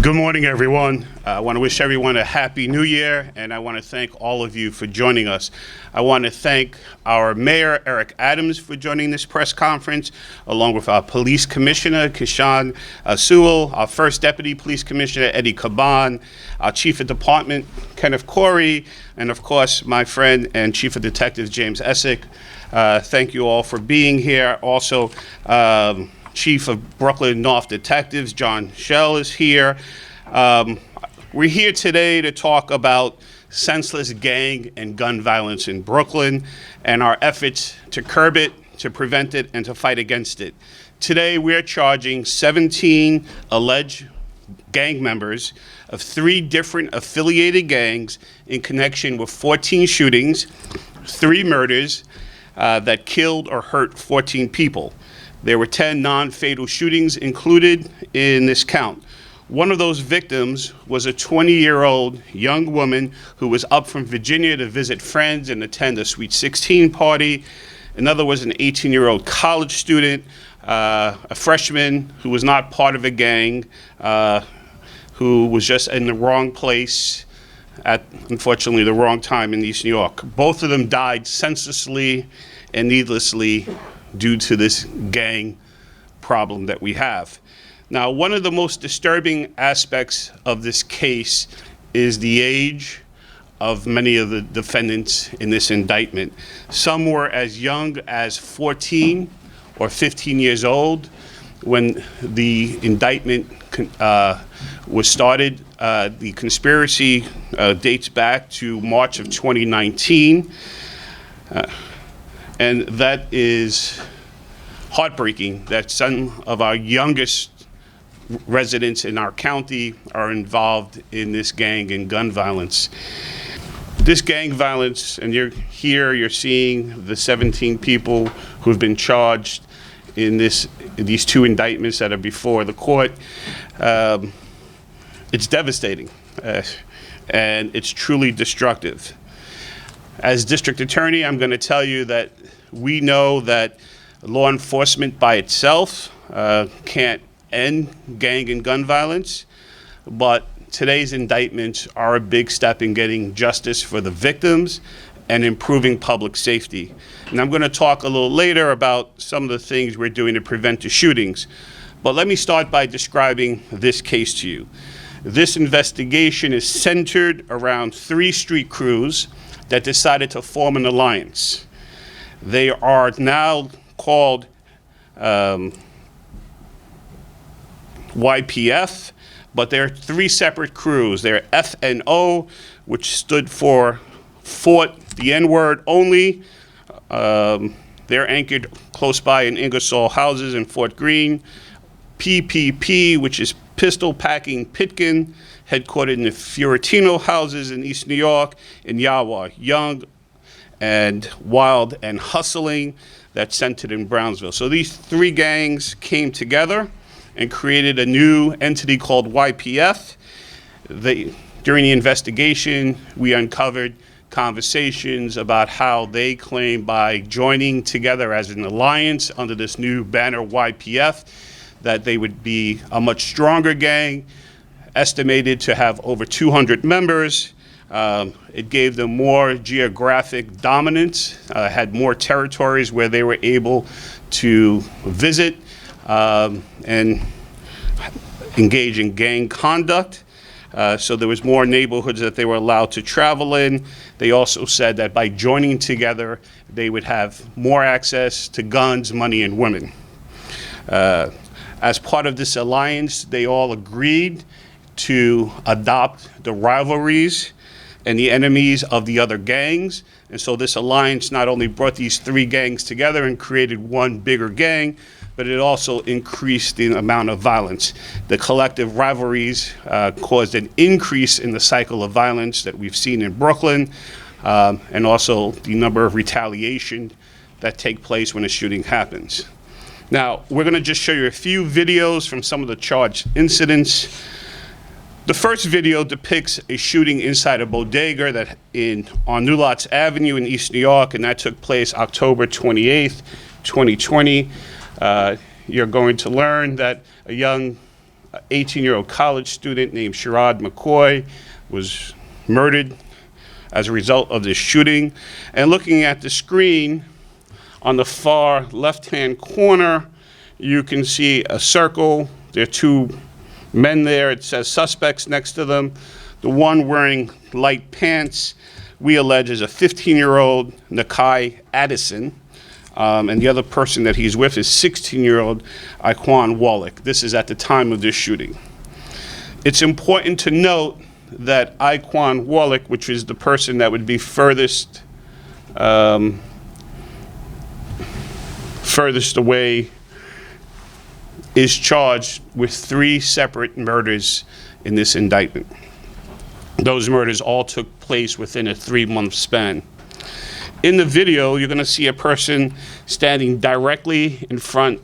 Good morning, everyone. I want to wish everyone a happy new year, and I want to thank all of you for joining us. I want to thank our Mayor, Eric Adams, for joining this press conference, along with our Police Commissioner, Keechant, Sewell, our First Deputy Police Commissioner, Eddie Caban, our Chief of Department, Kenneth Corey, and of course, my friend and Chief of Detectives, James Essick. Thank you all for being here. Also, Chief of Brooklyn North Detectives, John Schell, is here. We're here today to talk about senseless gang and gun violence in Brooklyn and our efforts to curb it, to prevent it, and to fight against it. Today, we're charging 17 alleged gang members of 3 different affiliated gangs in connection with 14 shootings, 3 murders that killed or hurt 14 people. There were 10 non-fatal shootings included in this count. One of those victims was a 20-year-old young woman who was up from Virginia to visit friends and attend a Sweet 16 party. Another was an 18-year-old college student, a freshman who was not part of a gang, who was just in the wrong place at, unfortunately, the wrong time in East New York. Both of them died senselessly and needlessly due to this gang problem that we have. Now, one of the most disturbing aspects of this case is the age of many of the defendants in this indictment. Some were as young as 14 or 15 years old when the indictment was started. The conspiracy dates back to March of 2019. And that is heartbreaking that some of our youngest residents in our county are involved in this gang and gun violence. This gang violence, and you're seeing the 17 people who've been charged in these 2 indictments that are before the court. It's devastating, and it's truly destructive. As District Attorney, I'm going to tell you that we know that law enforcement by itself can't end gang and gun violence, but today's indictments are a big step in getting justice for the victims and improving public safety. And I'm going to talk a little later about some of the things we're doing to prevent the shootings. But let me start by describing this case to you. This investigation is centered around 3 street crews that decided to form an alliance. They are now called YPF, but they're 3 separate crews. They're FNO, which stood for Fort the N-word only. They're anchored close by in Ingersoll houses in Fort Greene. PPP, which is Pistol Packing Pitkin, headquartered in the Fiorentino houses in East New York, in Yawa, young and wild and hustling, that's centered in Brownsville. So these 3 gangs came together and created a new entity called YPF. During the investigation, we uncovered conversations about how they claim by joining together as an alliance under this new banner YPF, that they would be a much stronger gang, estimated to have over 200 members. It gave them more geographic dominance, had more territories where they were able to visit and engage in gang conduct. So there was more neighborhoods that they were allowed to travel in. They also said that by joining together, they would have more access to guns, money, and women. As part of this alliance, they all agreed to adopt the rivalries and the enemies of the other gangs. And so this alliance not only brought these 3 gangs together and created one bigger gang, but it also increased the amount of violence. The collective rivalries caused an increase in the cycle of violence that we've seen in Brooklyn, and also the number of retaliation that take place when a shooting happens. Now, we're going to just show you a few videos from some of the charged incidents. The first video depicts a shooting inside a bodega on New Lots Avenue in East New York, and that took place October 28th, 2020. You're going to learn that a young An 18-year-old college student named Sherrod McCoy was murdered as a result of this shooting. And looking at the screen on the far left-hand corner, you can see a circle. There are two men there. It says suspects next to them. The one wearing light pants, we allege, is a 15-year-old Nakai Addison. And the other person that he's with is 16-year-old Iquan Wallach. This is at the time of this shooting. It's important to note that Iquan Wallach, which is the person that would be furthest away, is charged with 3 separate murders in this indictment. Those murders all took place within a 3-month span. In the video, you're going to see a person standing directly in front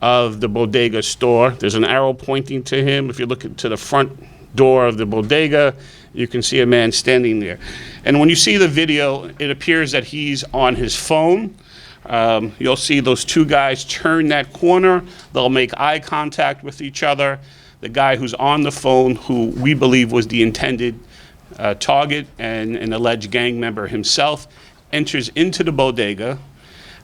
of the Bodega store. There's an arrow pointing to him. If you look to the front door of the Bodega, you can see a man standing there. And when you see the video, it appears that he's on his phone. You'll see those two guys turn that corner. They'll make eye contact with each other. The guy who's on the phone, who we believe was the intended target and an alleged gang member himself, enters into the Bodega,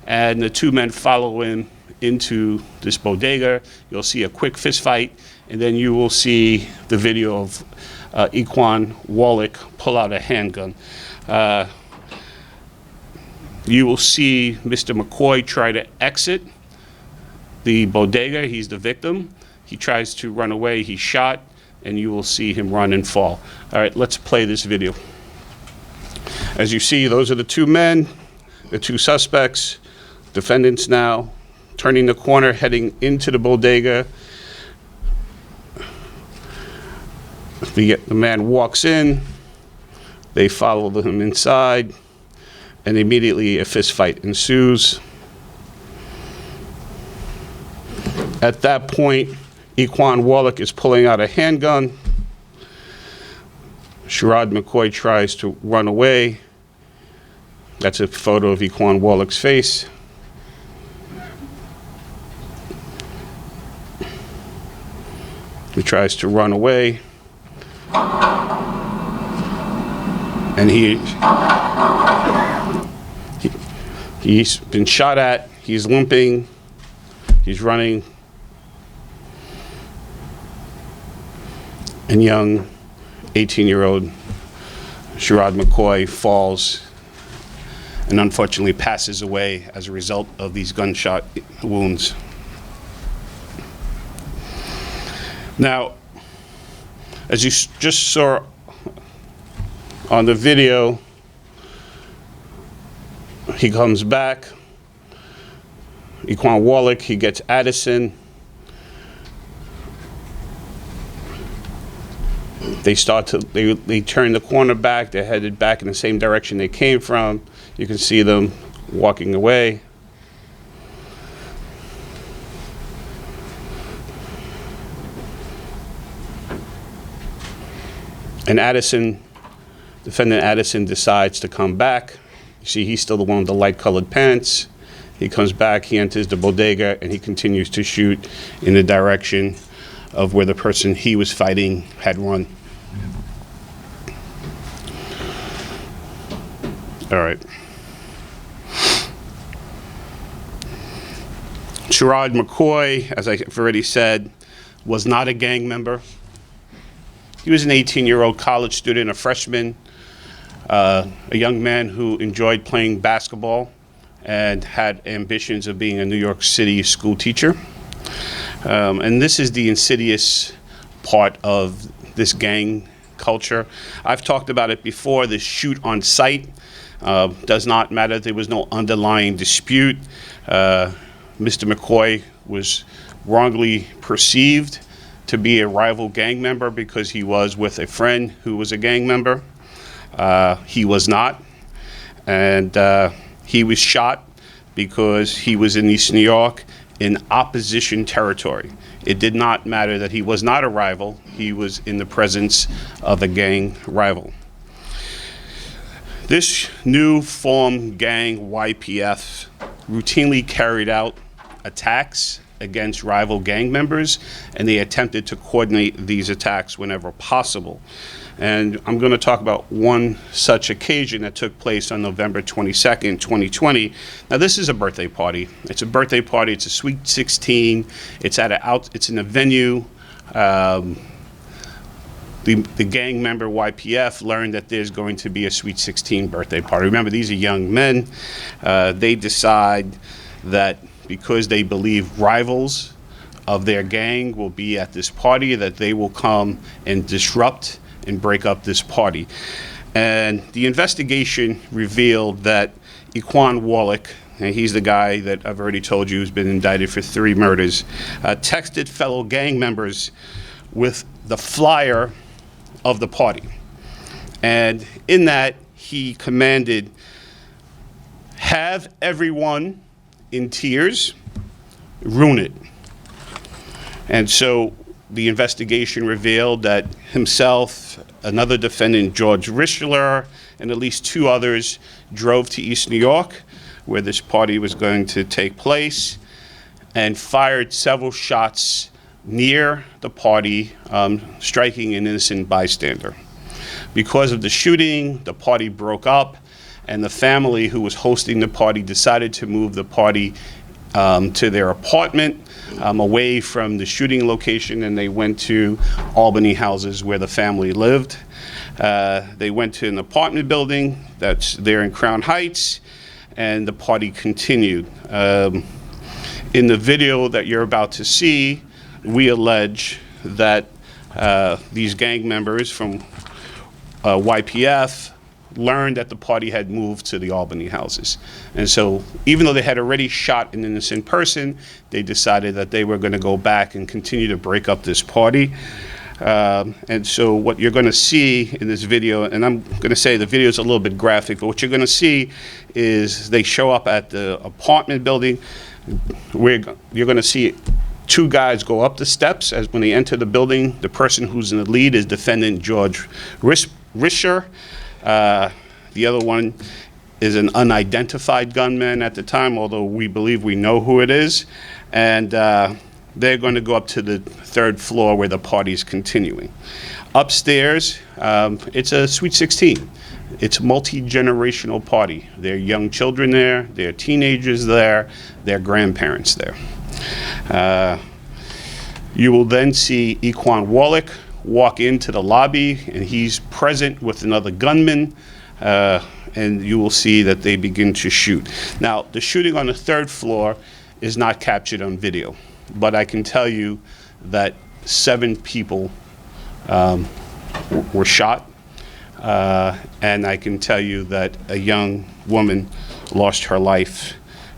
and the two men follow him into this Bodega. You'll see a quick fist fight, and then you will see the video of Iquan Wallach pull out a handgun. You will see Mr. McCoy try to exit the Bodega. He's the victim. He tries to run away. He's shot, and you will see him run and fall. All right, let's play this video. As you see, those are the two men, the two suspects, defendants now, turning the corner, heading into the Bodega. The man walks in, they follow him inside, and immediately a fist fight ensues. At that point, Iquan Wallach is pulling out a handgun. Sherrod McCoy tries to run away. That's a photo of Iquan Wallach's face. He tries to run away. And he's been shot at. He's limping. He's running. And young 18-year-old Sherrod McCoy falls and unfortunately passes away as a result of these gunshot wounds. Now, as you just saw on the video, he comes back. Iquan Wallach, he gets Addison. They turn the corner back. They're headed back in the same direction they came from. You can see them walking away. And defendant Addison decides to come back. You see, he's still the one with the light-colored pants. He comes back, he enters the Bodega, and he continues to shoot in the direction of where the person he was fighting had run. All right. Sherrod McCoy, as I've already said, was not a gang member. He was an 18-year-old college student, a freshman, a young man who enjoyed playing basketball and had ambitions of being a New York City school teacher. And this is the insidious part of this gang culture. I've talked about it before. This shoot on sight does not matter. There was no underlying dispute. Mr. McCoy was wrongly perceived to be a rival gang member because he was with a friend who was a gang member. He was not. And he was shot because he was in East New York in opposition territory. It did not matter that he was not a rival. He was in the presence of a gang rival. This new formed gang, YPF, routinely carried out attacks against rival gang members, and they attempted to coordinate these attacks whenever possible. And I'm going to talk about one such occasion that took place on November 22nd, 2020. Now, this is a birthday party. It's a birthday party. It's a Sweet 16. It's it's in a venue. The gang member YPF learned that there's going to be a Sweet 16 birthday party. Remember, these are young men. They decide that because they believe rivals of their gang will be at this party, that they will come and disrupt and break up this party. And the investigation revealed that Equan Wallach, and he's the guy that I've already told you has been indicted for 3 murders, texted fellow gang members with the flyer of the party. And in that, he commanded, have everyone in tears, ruin it. And so the investigation revealed that himself, another defendant, George Rischler, and at least 2 others drove to East New York, where this party was going to take place, and fired several shots near the party, striking an innocent bystander. Because of the shooting, the party broke up, and the family who was hosting the party decided to move the party to their apartment, away from the shooting location, and they went to Albany Houses where the family lived. They went to an apartment building that's there in Crown Heights, and the party continued. In the video that you're about to see, we allege that these gang members from YPF learned that the party had moved to the Albany Houses. And so even though they had already shot an innocent person, they decided that they were going to go back and continue to break up this party. And so what you're going to see in this video, and I'm going to say the video is a little bit graphic, but what you're going to see is they show up at the apartment building where you're going to see 2 guys go up the steps. As when they enter the building, the person who's in the lead is defendant George Rischler. The other one is an unidentified gunman at the time, although we believe we know who it is. And they're going to go up to the 3rd floor where the party's continuing. Upstairs, it's a Sweet 16. It's a multi-generational party. There are young children there, there are teenagers there, there are grandparents there. You will then see Equan Wallach walk into the lobby, and he's present with another gunman, and you will see that they begin to shoot. Now, the shooting on the 3rd floor is not captured on video, but I can tell you that 7 people were shot, and I can tell you that a young woman lost her life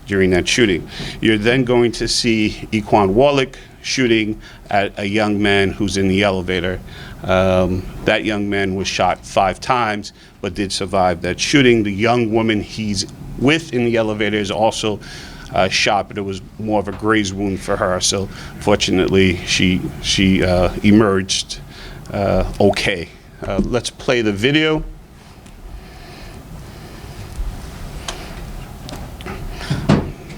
during that shooting. You're then going to see Equan Wallach shooting at a young man who's in the elevator. That young man was shot 5 times, but did survive that shooting. The young woman he's with in the elevator is also shot, but it was more of a graze wound for her. So fortunately, she emerged okay. Let's play the video.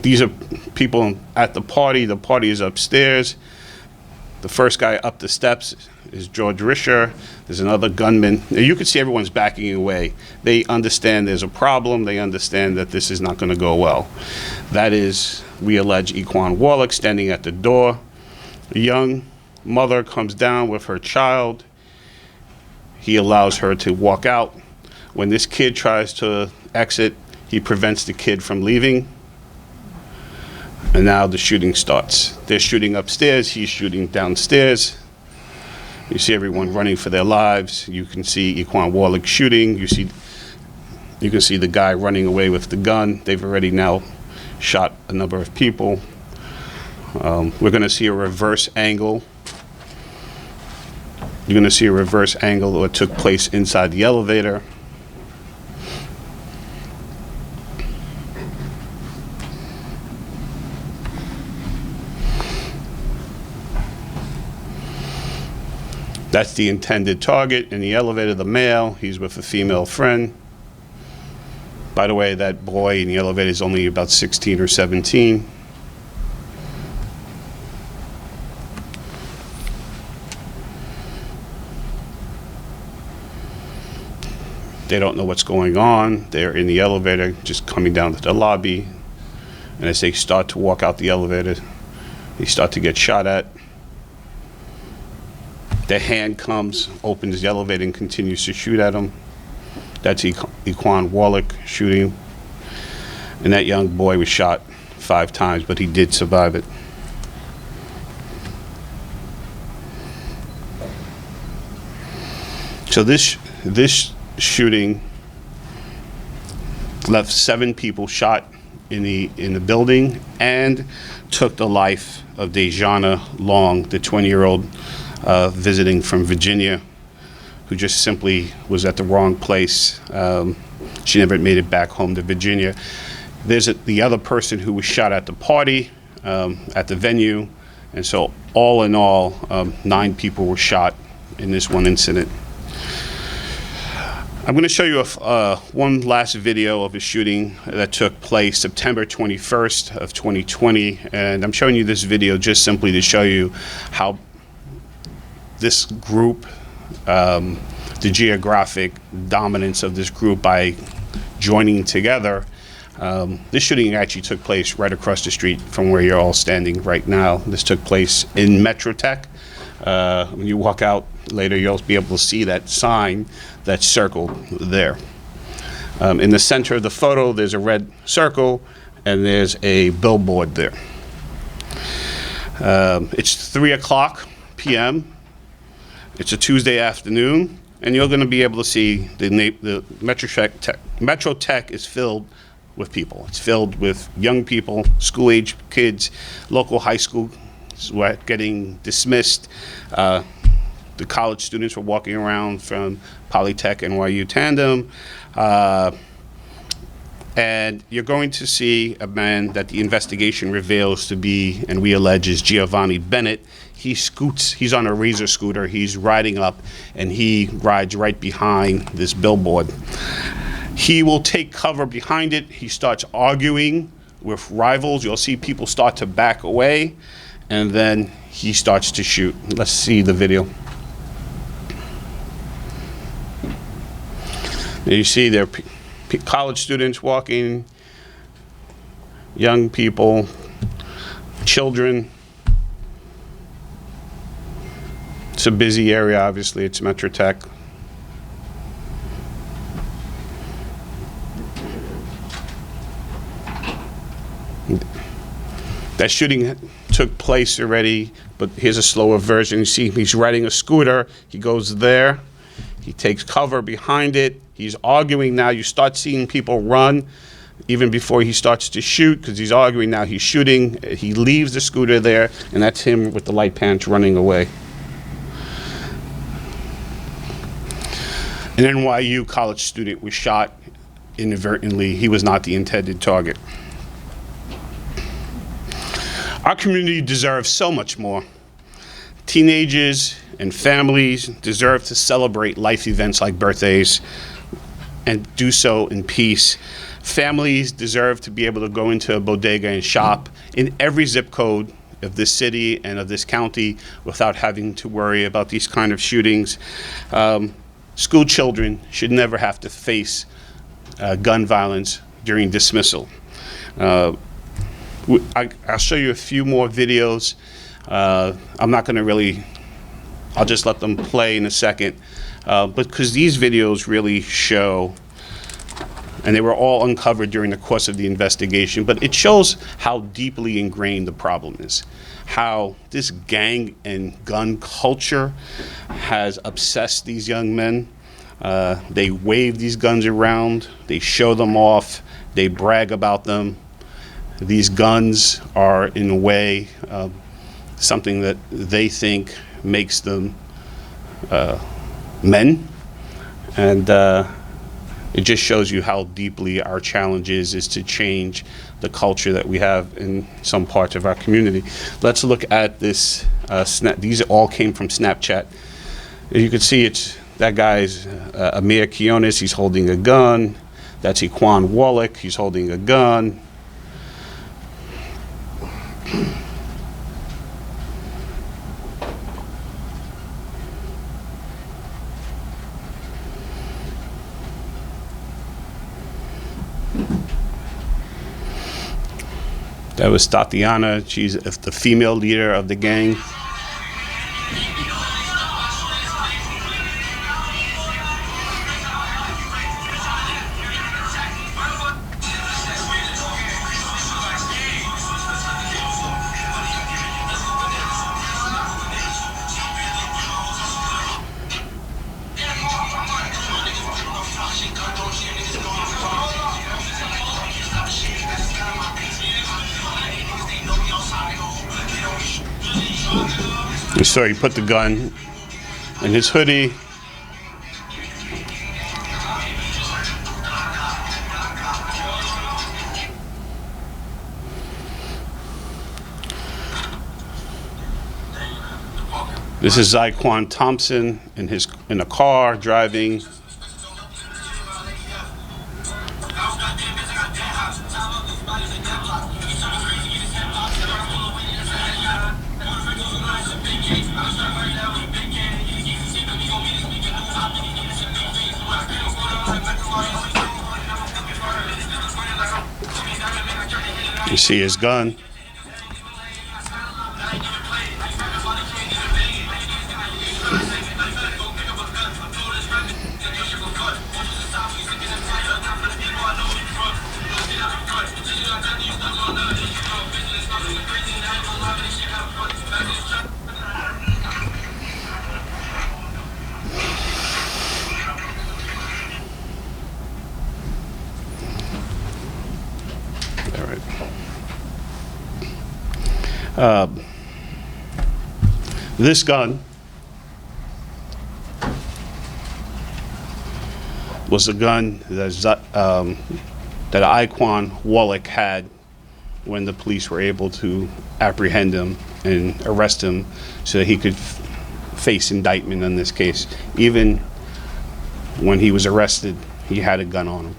These are people at the party. The party is upstairs. The first guy up the steps is George Rischler. There's another gunman. Now, you can see everyone's backing away. They understand there's a problem. They understand that this is not going to go well. That is, we allege, Equan Wallach standing at the door. A young mother comes down with her child. He allows her to walk out. When this kid tries to exit, he prevents the kid from leaving. And now the shooting starts. They're shooting upstairs, he's shooting downstairs. You see everyone running for their lives. You can see Equan Wallach shooting. You can see the guy running away with the gun. They've already now shot a number of people. We're going to see a reverse angle. You're going to see a reverse angle of what took place inside the elevator. That's the intended target in the elevator, the male. He's with a female friend. By the way, that boy in the elevator is only about 16 or 17. They don't know what's going on. They're in the elevator, just coming down to the lobby. And as they start to walk out the elevator, they start to get shot at. The hand comes, opens the elevator, and continues to shoot at them. That's Equan Warlick shooting. And that young boy was shot 5 times, but he did survive it. So this shooting left 7 people shot in the building and took the life of Dejana Long, the 20-year-old visiting from Virginia, who just simply was at the wrong place. She never made it back home to Virginia. There's the other person who was shot at the party, at the venue, and so all in all, 9 people were shot in this one incident. I'm going to show you one last video of a shooting that took place September 21st of 2020, and I'm showing you this video just simply to show you how this group, the geographic dominance of this group by joining together. This shooting actually took place right across the street from where you're all standing right now. This took place in Metro Tech. When you walk out later, you'll be able to see that sign that's circled there. In the center of the photo, there's a red circle, and there's a billboard there. It's 3:00 p.m. It's a Tuesday afternoon, and you're going to be able to see the Metro Tech is filled with people. It's filled with young people, school-age kids, local high school were getting dismissed. The college students were walking around from Polytech NYU Tandem. And you're going to see a man that the investigation reveals to be, and we allege, is Giovanni Bennett. He's on a Razor scooter, he's riding up, and he rides right behind this billboard. He will take cover behind it. He starts arguing with rivals. You'll see people start to back away, and then he starts to shoot. Let's see the video. There you see there are college students walking, young people, children. It's a busy area, obviously. It's Metro Tech. That shooting took place already, but here's a slower version. You see he's riding a scooter. He goes there. He takes cover behind it. He's arguing now. You start seeing people run even before he starts to shoot, because he's arguing now. He's shooting. He leaves the scooter there, and that's him with the light pants running away. An NYU college student was shot inadvertently. He was not the intended target. Our community deserves so much more. Teenagers and families deserve to celebrate life events like birthdays and do so in peace. Families deserve to be able to go into a bodega and shop in every zip code of this city and of this county without having to worry about these kind of shootings. School children should never have to face gun violence during dismissal. I'll show you a few more videos. I'm not going to really, I'll just let them play in a second, because these videos really show, and they were all uncovered during the course of the investigation, but it shows how deeply ingrained the problem is, how this gang and gun culture has obsessed these young men. They wave these guns around, they show them off, they brag about them. These guns are, in a way, something that they think makes them men, and it just shows you how deeply our challenge is to change the culture that we have in some parts of our community. Let's look at this these all came from Snapchat. As you can see, it's that guy's Amir Kionis. He's holding a gun. That's Equan Warlick. He's holding a gun. That was Tatiana. She's the female leader of the gang. You saw he put the gun in his hoodie. This is Zyquan Thompson in a car driving. You see his gun. This gun was a gun that Iquan Wallach had when the police were able to apprehend him and arrest him so that he could face indictment in this case. Even when he was arrested, he had a gun on him.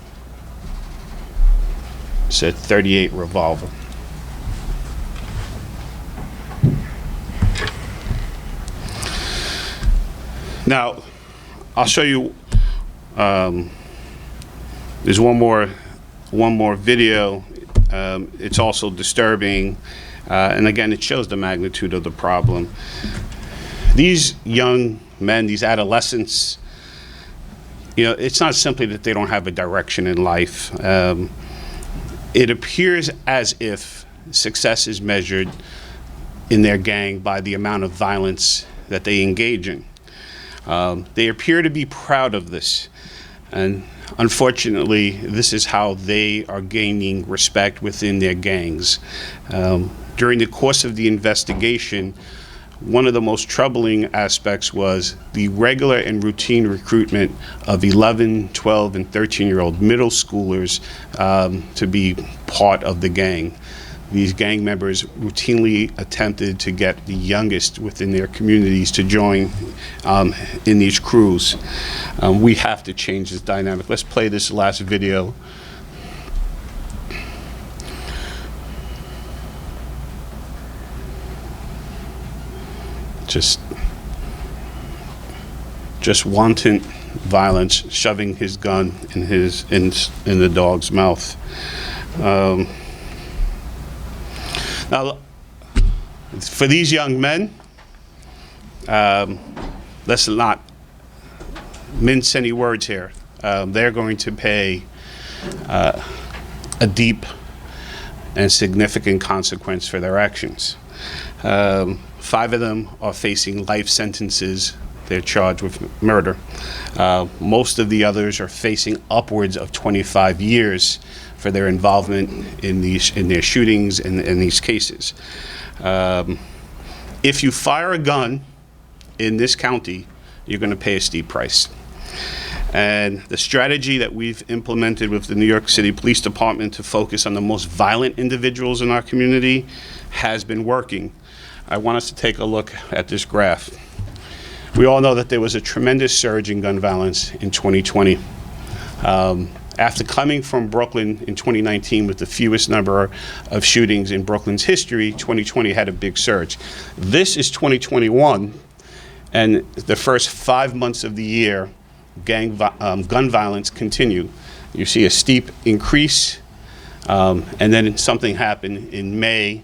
It's a .38 revolver. Now, I'll show you. There's one more video. It's also disturbing, and again, it shows the magnitude of the problem. These young men, these adolescents, it's not simply that they don't have a direction in life. It appears as if success is measured in their gang by the amount of violence that they engage in. They appear to be proud of this, and unfortunately, this is how they are gaining respect within their gangs. During the course of the investigation, one of the most troubling aspects was the regular and routine recruitment of 11, 12, and 13-year-old middle schoolers to be part of the gang. These gang members routinely attempted to get the youngest within their communities to join in these crews. We have to change this dynamic. Let's play this last video. Just wanton violence, shoving his gun in the dog's mouth. Now, for these young men, let's not mince any words here. They're going to pay a deep and significant consequence for their actions. 5 of them are facing life sentences. They're charged with murder. Most of the others are facing upwards of 25 years for their involvement in their shootings in these cases. If you fire a gun in this county, you're going to pay a steep price. And the strategy that we've implemented with the New York City Police Department to focus on the most violent individuals in our community has been working. I want us to take a look at this graph. We all know that there was a tremendous surge in gun violence in 2020. After coming from Brooklyn in 2019 with the fewest number of shootings in Brooklyn's history, 2020 had a big surge. This is 2021, and the first 5 months of the year, gun violence continued. You see a steep increase, and then something happened in May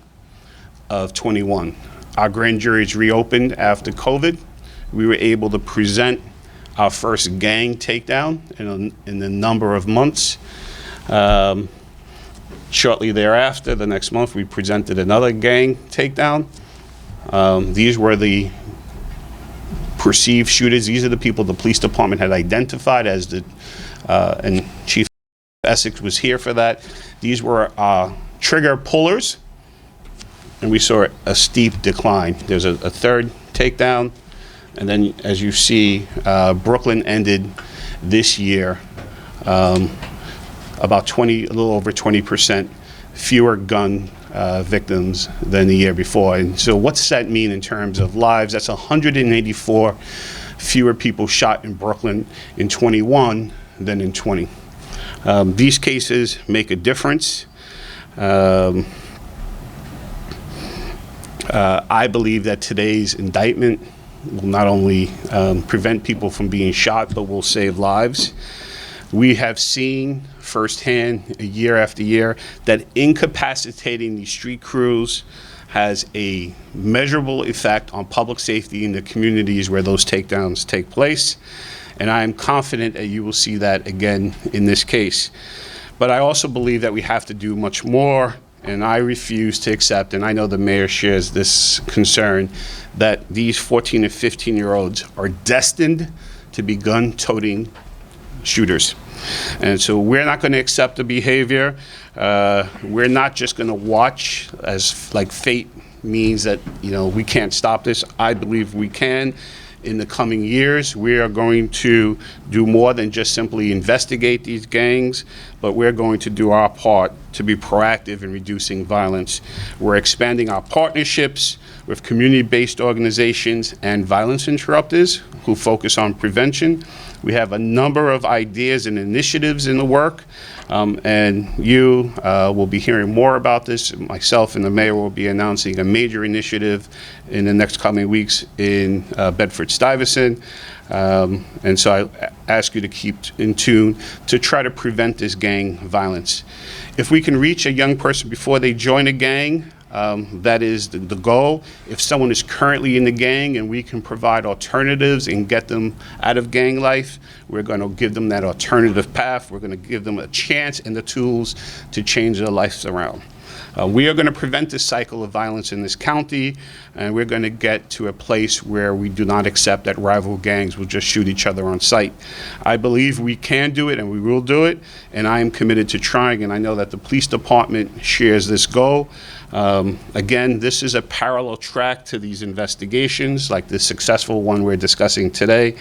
of 21. Our grand juries reopened after COVID. We were able to present our first gang takedown in a number of months. Shortly thereafter, the next month, we presented another gang takedown. These were the perceived shooters. These are the people the police department had identified as the, and Chief Essex was here for that. These were trigger pullers, and we saw a steep decline. There's a third takedown, and then as you see, Brooklyn ended this year about a little over 20% fewer gun victims than the year before. And so what's that mean in terms of lives? That's 184 fewer people shot in Brooklyn in 21 than in 20. These cases make a difference. I believe that today's indictment will not only prevent people from being shot, but will save lives. We have seen firsthand, year after year, that incapacitating these street crews has a measurable effect on public safety in the communities where those takedowns take place. And I am confident that you will see that again in this case. But I also believe that we have to do much more, and I refuse to accept, and I know the mayor shares this concern, that these 14 and 15-year-olds are destined to be gun-toting shooters. And so we're not going to accept the behavior. We're not just going to watch as like fate means that, you know, we can't stop this. I believe we can. In the coming years, we are going to do more than just simply investigate these gangs, but we're going to do our part to be proactive in reducing violence. We're expanding our partnerships with community-based organizations and violence interrupters who focus on prevention. We have a number of ideas and initiatives in the work, and you will be hearing more about this. Myself and the mayor will be announcing a major initiative in the next coming weeks in Bedford-Stuyvesant. And so I ask you to keep in tune to try to prevent this gang violence. If we can reach a young person before they join a gang, that is the goal. If someone is currently in the gang and we can provide alternatives and get them out of gang life, we're going to give them that alternative path. We're going to give them a chance and the tools to change their lives around. We are going to prevent this cycle of violence in this county, and we're going to get to a place where we do not accept that rival gangs will just shoot each other on sight. I believe we can do it, and we will do it, and I am committed to trying, and I know that the police department shares this goal. Again, this is a parallel track to these investigations, like the successful one we're discussing today.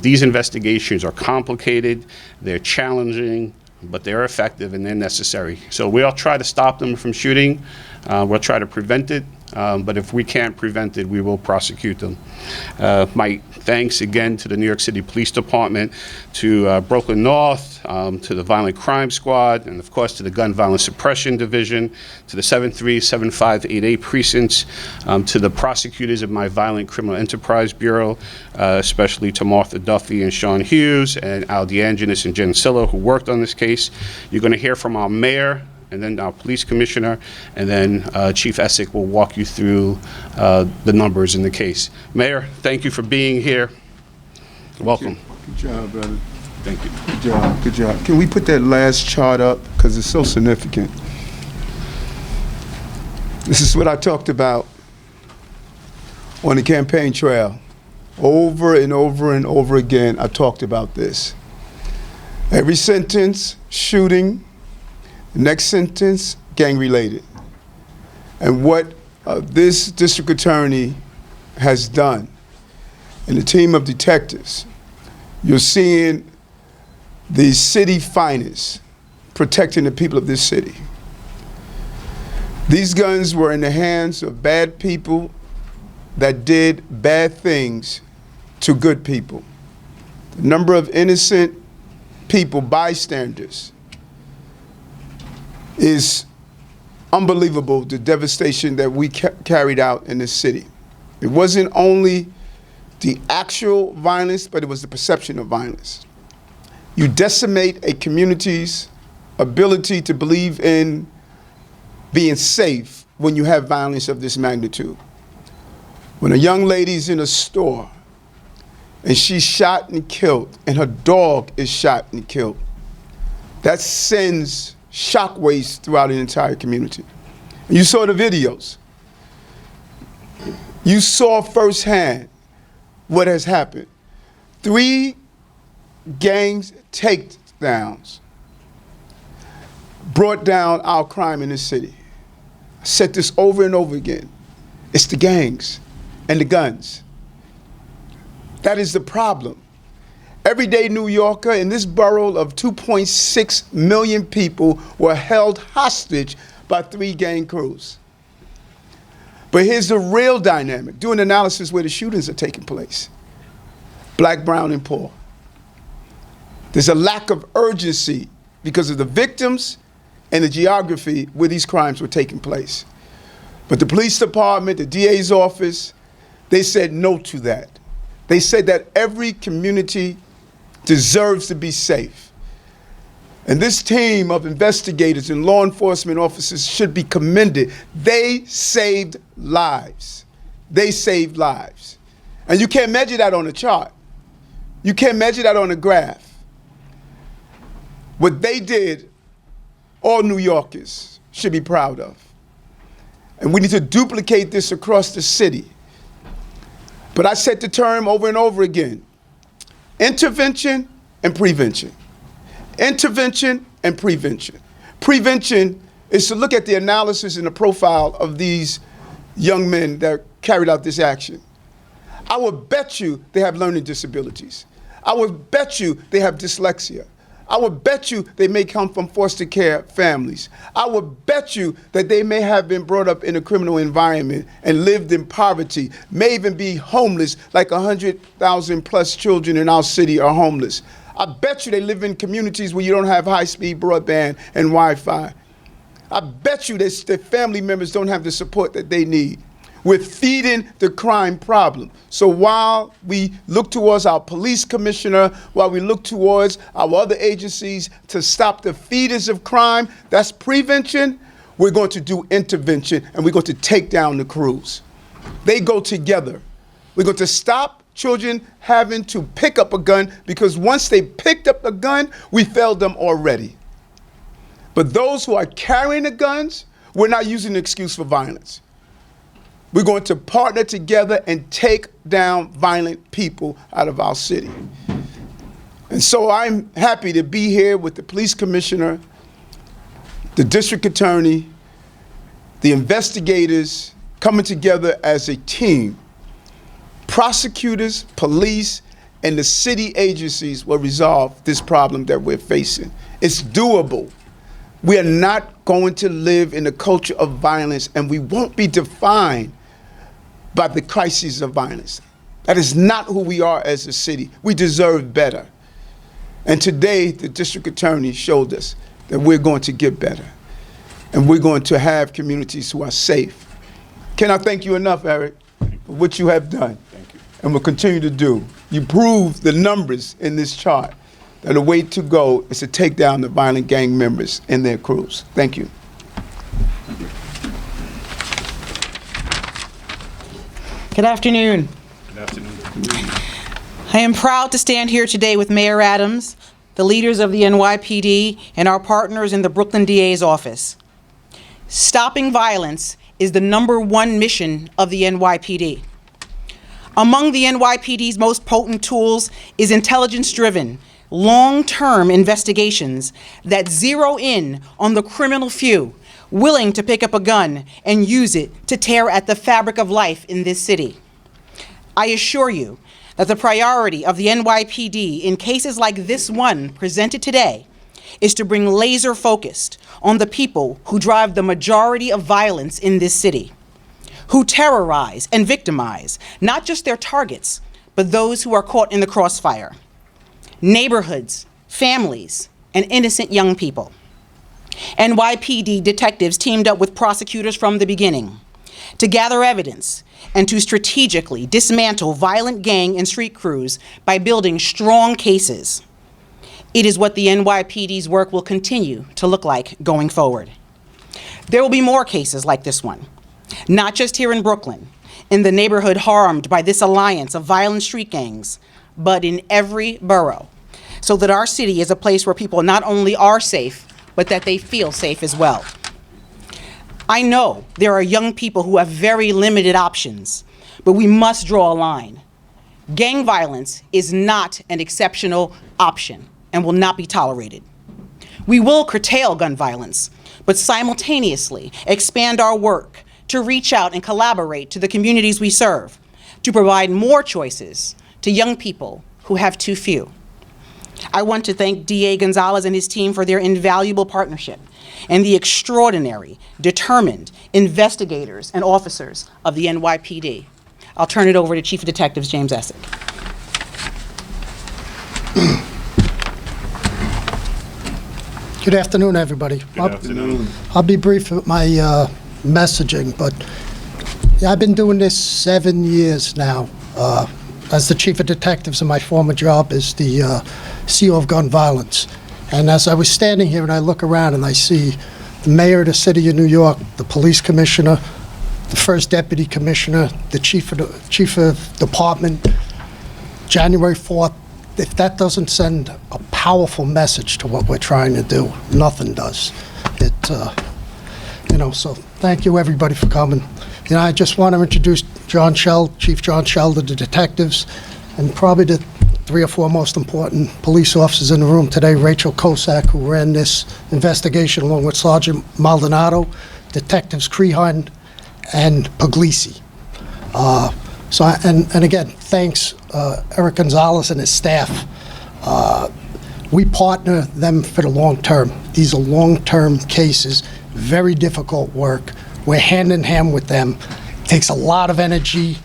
These investigations are complicated, they're challenging, but they're effective and they're necessary. So we'll try to stop them from shooting. We'll try to prevent it. But if we can't prevent it, we will prosecute them. My thanks again to the New York City Police Department, to Brooklyn North, to the Violent Crime Squad, and of course to the Gun Violence Suppression Division, to the 7-3, 7-5, 8-8 precincts, to the prosecutors of my Violent Criminal Enterprise Bureau, especially to Martha Duffy and Sean Hughes and Al DeAngelis and Jen Silla, who worked on this case. You're going to hear from our mayor, and then our police commissioner, and then Chief Essex will walk you through the numbers in the case. Mayor, thank you for being here. Welcome. Good job, brother. Thank you. Good job, good job. Can we put that last chart up, because it's so significant. This is what I talked about on the campaign trail. Over and over and over again, I talked about this. Every sentence, shooting. Next sentence, gang-related. And what this district attorney has done, and the team of detectives, you're seeing the city finest protecting the people of this city. These guns were in the hands of bad people that did bad things to good people. The number of innocent people, bystanders, is unbelievable, the devastation that we carried out in this city. It wasn't only the actual violence, but it was the perception of violence. You decimate a community's ability to believe in being safe when you have violence of this magnitude. When a young lady's in a store and she's shot and killed, and her dog is shot and killed, that sends shockwaves throughout an entire community. And you saw the videos. You saw firsthand what has happened. 3 gangs takedowns brought down our crime in this city. I said this over and over again. It's the gangs and the guns. That is the problem. Everyday New Yorker in this borough of 2.6 million people were held hostage by 3 gang crews. But here's the real dynamic. Do an analysis where the shootings are taking place. Black, brown, and poor. There's a lack of urgency because of the victims and the geography where these crimes were taking place. But the police department, the DA's office, they said no to that. They said that every community deserves to be safe. And this team of investigators and law enforcement officers should be commended. They saved lives. They saved lives. And you can't measure that on a chart. You can't measure that on a graph. What they did, all New Yorkers should be proud of. And we need to duplicate this across the city. But I said the term over and over again: intervention and prevention. Intervention and prevention. Prevention is to look at the analysis and the profile of these young men that carried out this action. I would bet you they have learning disabilities. I would bet you they have dyslexia. I would bet you they may come from foster care families. I would bet you that they may have been brought up in a criminal environment and lived in poverty, may even be homeless, like 100,000 plus children in our city are homeless. I bet you they live in communities where you don't have high-speed broadband and Wi-Fi. I bet you that their family members don't have the support that they need. We're feeding the crime problem. So while we look towards our police commissioner, while we look towards our other agencies to stop the feeders of crime, that's prevention, we're going to do intervention, and we're going to take down the crews. They go together. We're going to stop children having to pick up a gun, because once they picked up a gun, we failed them already. But those who are carrying the guns, we're not using the excuse for violence. We're going to partner together and take down violent people out of our city. And so I'm happy to be here with the police commissioner, the district attorney, the investigators, coming together as a team. Prosecutors, police, and the city agencies will resolve this problem that we're facing. It's doable. We are not going to live in a culture of violence, and we won't be defined by the crises of violence. That is not who we are as a city. We deserve better. And today, the district attorney showed us that we're going to get better. And we're going to have communities who are safe. Can I thank you enough, Eric, for what you have done? Thank you. And will continue to do. You proved the numbers in this chart that the way to go is to take down the violent gang members and their crews. Thank you. Good afternoon. Good afternoon. I am proud to stand here today with Mayor Adams, the leaders of the NYPD, and our partners in the Brooklyn DA's office. Stopping violence is the #1 mission of the NYPD. Among the NYPD's most potent tools is intelligence-driven, long-term investigations that zero in on the criminal few willing to pick up a gun and use it to tear at the fabric of life in this city. I assure you that the priority of the NYPD in cases like this one presented today is to bring laser focused on the people who drive the majority of violence in this city, who terrorize and victimize not just their targets, but those who are caught in the crossfire: neighborhoods, families, and innocent young people. NYPD detectives teamed up with prosecutors from the beginning to gather evidence and to strategically dismantle violent gang and street crews by building strong cases. It is what the NYPD's work will continue to look like going forward. There will be more cases like this one, not just here in Brooklyn, in the neighborhood harmed by this alliance of violent street gangs, but in every borough, so that our city is a place where people not only are safe, but that they feel safe as well. I know there are young people who have very limited options, but we must draw a line. Gang violence is not an exceptional option and will not be tolerated. We will curtail gun violence, but simultaneously expand our work to reach out and collaborate to the communities we serve, to provide more choices to young people who have too few. I want to thank DA Gonzalez and his team for their invaluable partnership and the extraordinary, determined investigators and officers of the NYPD. I'll turn it over to Chief of Detectives James Essick. Good afternoon, everybody. Good afternoon. I'll be brief with my messaging, but I've been doing this 7 years now as the Chief of Detectives, and my former job is the CEO of gun violence. And as I was standing here and I look around and I see the mayor of the city of New York, the police commissioner, the first deputy commissioner, the chief of department, January 4th, if that doesn't send a powerful message to what we're trying to do, nothing does. So thank you everybody for coming. I just want to introduce John Shell, Chief John Shell to the detectives, and probably the 3 or 4 most important police officers in the room today, Rachel Kosak, who ran this investigation along with Sergeant Maldonado, Detectives Crehan and Puglisi. And again, thanks Eric Gonzalez and his staff. We partner them for the long term. These are long-term cases, very difficult work. We're hand in hand with them. It takes a lot of energy,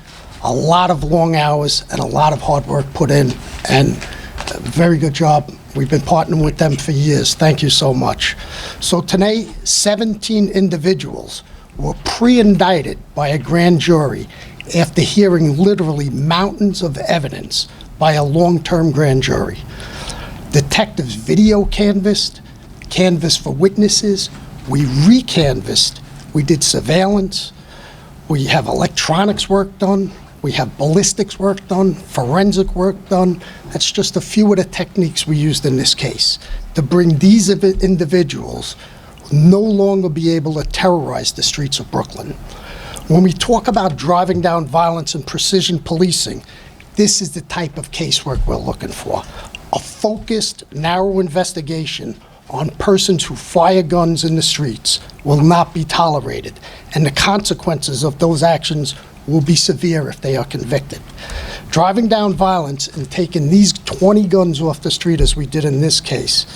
a lot of long hours, and a lot of hard work put in, and a very good job. We've been partnering with them for years. Thank you so much. So today, 17 individuals were pre-indicted by a grand jury after hearing literally mountains of evidence by a long-term grand jury. Detectives video canvassed for witnesses, we re-canvassed, we did surveillance, we have electronics work done, we have ballistics work done, forensic work done. That's just a few of the techniques we used in this case to bring these individuals no longer be able to terrorize the streets of Brooklyn. When we talk about driving down violence and precision policing, this is the type of casework we're looking for. A focused, narrow investigation on persons who fire guns in the streets will not be tolerated, and the consequences of those actions will be severe if they are convicted. Driving down violence and taking these 20 guns off the street, as we did in this case,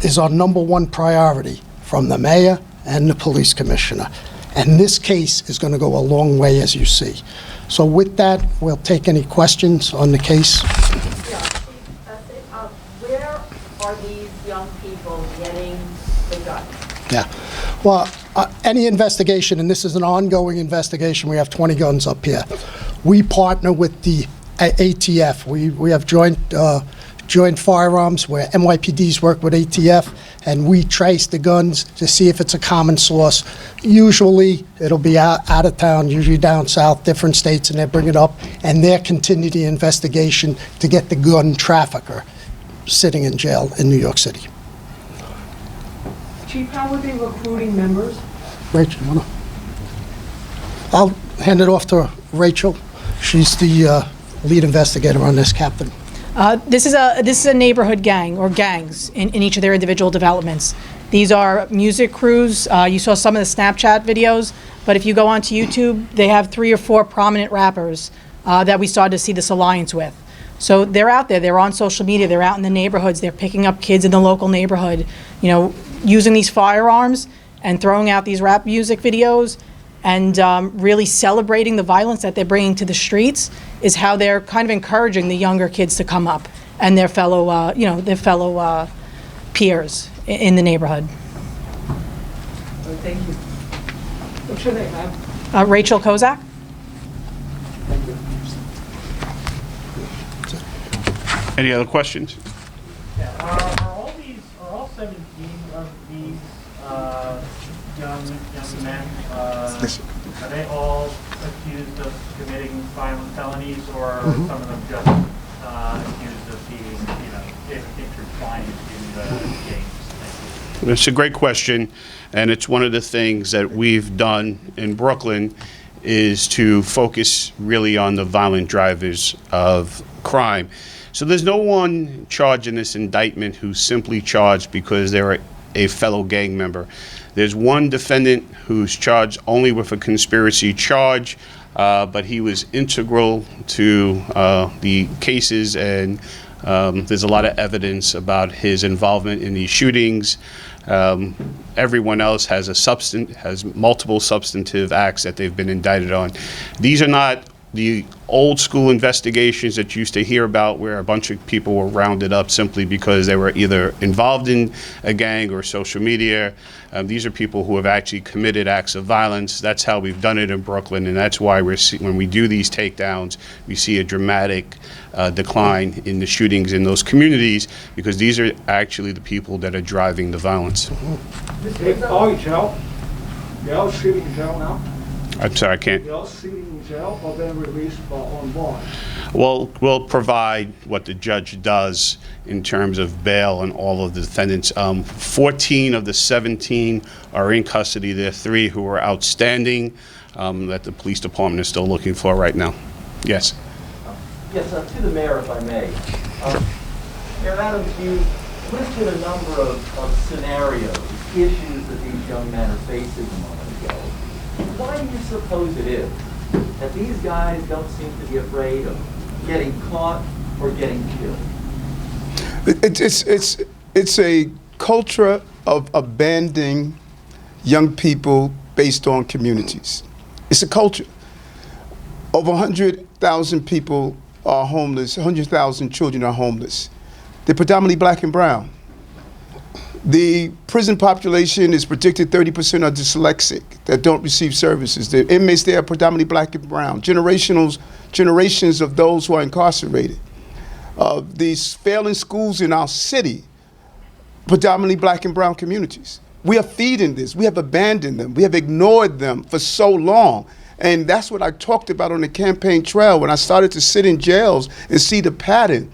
is our #1 priority from the mayor and the police commissioner. And this case is going to go a long way, as you see. So with that, we'll take any questions on the case. Where are these young people getting the guns? Yeah. Well, any investigation, and this is an ongoing investigation, we have 20 guns up here. We partner with the ATF. We have joint firearms where NYPDs work with ATF, and we trace the guns to see if it's a common source. Usually, it'll be out of town, usually down south, different states, and they bring it up, and they'll continue the investigation to get the gun trafficker sitting in jail in New York City. Chief, how are they recruiting members? Rachel, you wanna? I'll hand it off to Rachel. She's the lead investigator on this, Captain. This is a neighborhood gang, or gangs, in each of their individual developments. These are music crews. You saw some of the Snapchat videos, but if you go onto YouTube, they have 3 or 4 prominent rappers that we started to see this alliance with. So they're out there, they're on social media, they're out in the neighborhoods, they're picking up kids in the local neighborhood, using these firearms and throwing out these rap music videos, and really celebrating the violence that they're bringing to the streets is how they're kind of encouraging the younger kids to come up and their fellow, peers in the neighborhood. Thank you. What's your name, ma'am? Rachel Kozak? Any other questions? Are 17 of these young men, are they all accused of committing violent felonies, or are some of them just accused of being, intertwined in the gangs? It's a great question, and it's one of the things that we've done in Brooklyn is to focus really on the violent drivers of crime. So there's no one charged in this indictment who's simply charged because they're a fellow gang member. There's one defendant who's charged only with a conspiracy charge, but he was integral to the cases, and there's a lot of evidence about his involvement in these shootings. Everyone else has multiple substantive acts that they've been indicted on. These are not the old school investigations that you used to hear about where a bunch of people were rounded up simply because they were either involved in a gang or social media. These are people who have actually committed acts of violence. That's how we've done it in Brooklyn, and that's why when we do these takedowns, we see a dramatic decline in the shootings in those communities, because these are actually the people that are driving the violence. They're all in jail. They're all sitting in jail now. I'm sorry, I can't. They're all sitting in jail or then released on bond. Well, we'll provide what the judge does in terms of bail and all of the defendants. 14 of the 17 are in custody. There are 3 who are outstanding that the police department is still looking for right now. Yes. Yes, to the mayor, if I may. Mayor Adams, you listed a number of scenarios, issues that these young men are facing a moment ago. Why do you suppose it is that these guys don't seem to be afraid of getting caught or getting killed? It's a culture of abandoning young people based on communities. It's a culture. Over 100,000 people are homeless. 100,000 children are homeless. They're predominantly black and brown. The prison population is predicted 30% are dyslexic that don't receive services. The inmates there are predominantly black and brown. Generations of those who are incarcerated. These failing schools in our city, predominantly black and brown communities. We are feeding this. We have abandoned them. We have ignored them for so long. And that's what I talked about on the campaign trail when I started to sit in jails and see the pattern.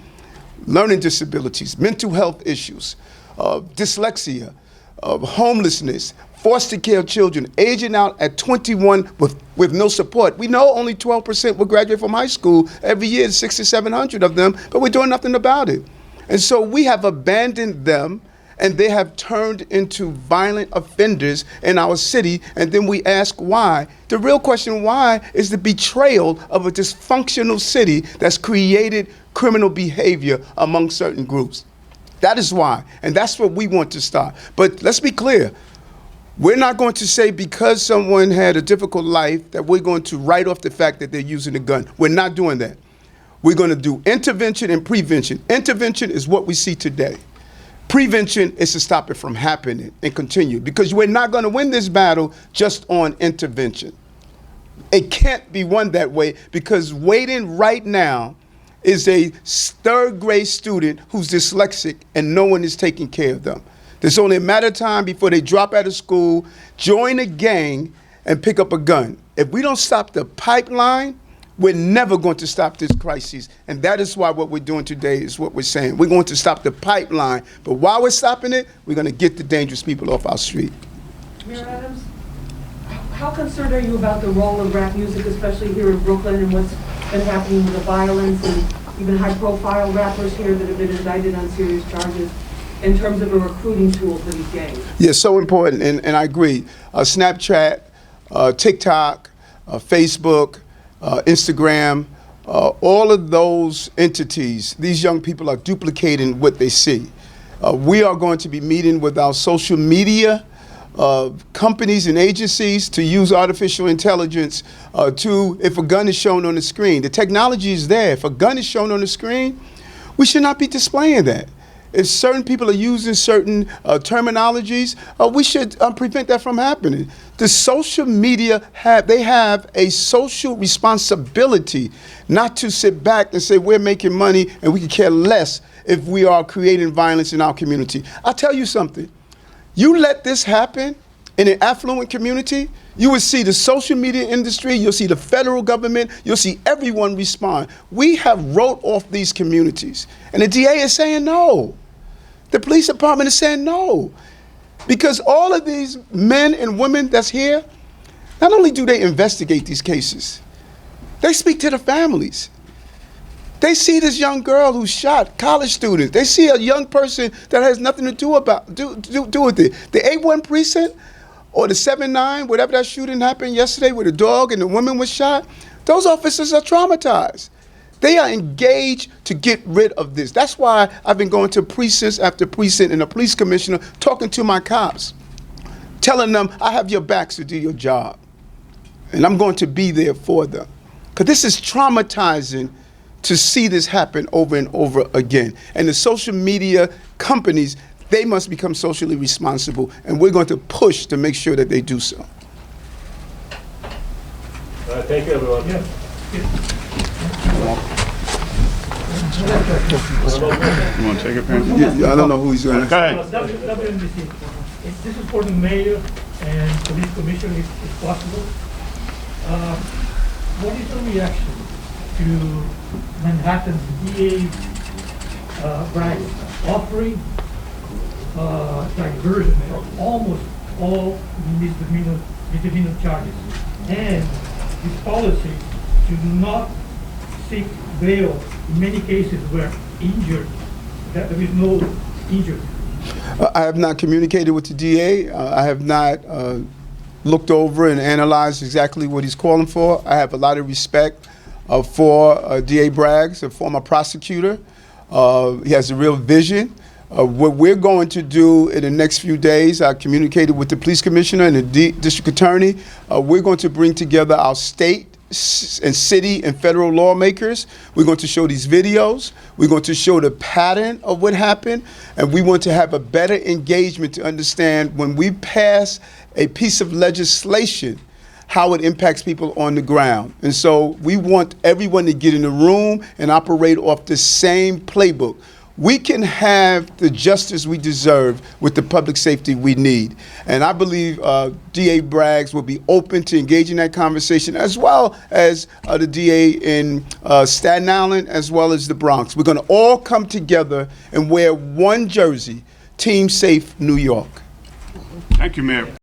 Learning disabilities, mental health issues, dyslexia, homelessness, foster care children, aging out at 21 with no support. We know only 12% will graduate from high school every year, 6,700 of them, but we're doing nothing about it. And so we have abandoned them, and they have turned into violent offenders in our city, and then we ask why. The real question why is the betrayal of a dysfunctional city that's created criminal behavior among certain groups. That is why, and that's what we want to stop. But let's be clear. We're not going to say because someone had a difficult life that we're going to write off the fact that they're using a gun. We're not doing that. We're going to do intervention and prevention. Intervention is what we see today. Prevention is to stop it from happening and continue, because we're not going to win this battle just on intervention. It can't be won that way, because waiting right now is a third grade student who's dyslexic and no one is taking care of them. There's only a matter of time before they drop out of school, join a gang, and pick up a gun. If we don't stop the pipeline, we're never going to stop this crisis. And that is why what we're doing today is what we're saying. We're going to stop the pipeline. But while we're stopping it, we're going to get the dangerous people off our street. Mayor Adams, how concerned are you about the role of rap music, especially here in Brooklyn, and what's been happening with the violence and even high-profile rappers here that have been indicted on serious charges in terms of a recruiting tool for these gangs? Yeah, so important, and I agree. Snapchat, TikTok, Facebook, Instagram, all of those entities, these young people are duplicating what they see. We are going to be meeting with our social media companies and agencies to use artificial intelligence if a gun is shown on the screen. The technology is there. If a gun is shown on the screen, we should not be displaying that. If certain people are using certain terminologies, we should prevent that from happening. The social media have a social responsibility not to sit back and say we're making money and we can care less if we are creating violence in our community. I'll tell you something. You let this happen in an affluent community, you will see the social media industry, you'll see the federal government, you'll see everyone respond. We have wrote off these communities, and the DA is saying no. The police department is saying no. Because all of these men and women that's here, not only do they investigate these cases, they speak to the families. They see this young girl who's shot, college students. They see a young person that has nothing to do with it. The A1 precinct or the 7-9, whatever that shooting happened yesterday where the dog and the woman was shot, those officers are traumatized. They are engaged to get rid of this. That's why I've been going to precincts after precinct and the police commissioner talking to my cops, telling them I have your backs to do your job. And I'm going to be there for them. Because this is traumatizing to see this happen over and over again. And the social media companies, they must become socially responsible, and we're going to push to make sure that they do so. Thank you, everyone. You want to take it, Pam? I don't know who he's going to. Go ahead. WNBC. This is for the mayor and police commissioner, if possible. What is the reaction to Manhattan's DA Bragg offering diversion of almost all misdemeanor charges, and his policy to not seek bail in many cases where injured, that there is no injured? I have not communicated with the DA. I have not looked over and analyzed exactly what he's calling for. I have a lot of respect for DA Braggs, a former prosecutor. He has a real vision. What we're going to do in the next few days, I communicated with the police commissioner and the district attorney. We're going to bring together our state and city and federal lawmakers. We're going to show these videos. We're going to show the pattern of what happened. And we want to have a better engagement to understand when we pass a piece of legislation, how it impacts people on the ground. And so we want everyone to get in the room and operate off the same playbook. We can have the justice we deserve with the public safety we need. And I believe DA Braggs will be open to engaging that conversation, as well as the DA in Staten Island, as well as the Bronx. We're going to all come together and wear one jersey, Team Safe New York. Thank you, Mayor.